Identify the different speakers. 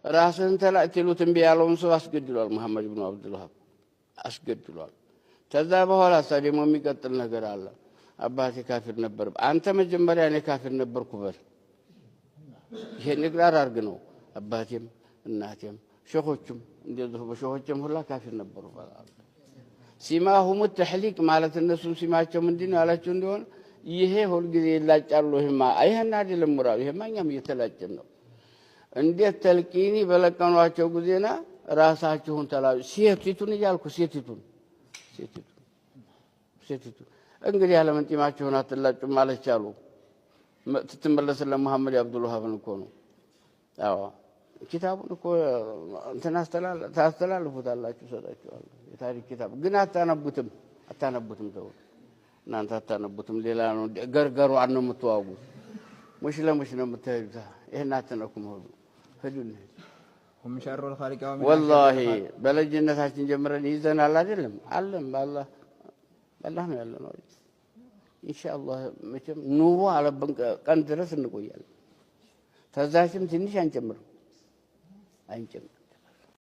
Speaker 1: ራስህን ተላእቲሉት እምቢ ያለውን ሰው አስገድሏል መሐመድ ኢብኑ አብዱል ወሃብ አስገድሏል ከዛ በኋላ ደግሞ የሚቀጥል ነገር አለ አባቴ ካፊር ነበር አንተ መጀመሪያ እኔ ካፊር ነበርኩ በል ይሄን ይግራር አርግ ነው አባቴም እናቴም ሸኾችም እንደዚህ በሸኾችም ሁላ ካፊር ነበሩ ባላል ሲማሁም ተህሊቅ ማለት እነሱ ሲማቸው ምንድነው ያላችሁ እንደሆነ ይሄ ሁሉ ጊዜ ይላጫሉ ይሄማ አይሄን አይደለም ሙራው ይሄማኛም እየተላጨን ነው እንዴት ተልቂኒ በለቀኗቸው ጊዜና ራሳቸውን ተላው ሴቲቱን ይያልኩ ሴቲቱን እንግዲህ ያለ መንጢማቸውን አትላጩ ማለት ቻሉ ትተመለስ ለመሐመድ አብዱል ወሃብ እኮ ነው አዎ ኪታቡን እኮ እንትና ታስተላልፉታላችሁ ሰጣችኋል የታሪክ ኪታብ ግን አታነቡትም ተው እናንተ አታነቡትም ሌላ ነው ገርገሩ ነው የምትዋጉ ሙሽለሙሽ ነው የምትሄዱት ይሄን አትነኩም ሁሉ ሄዱን
Speaker 2: هم شر الخالق
Speaker 1: والله በልጅነታችን ጀምረን ይዘናል አይደለም አለም الله ነው ያለው ኢንሻአላህ መቼም ኑሮ አለብን ቀን ድረስ እንቆያለን ተዛችም ትንሽ አንጨምር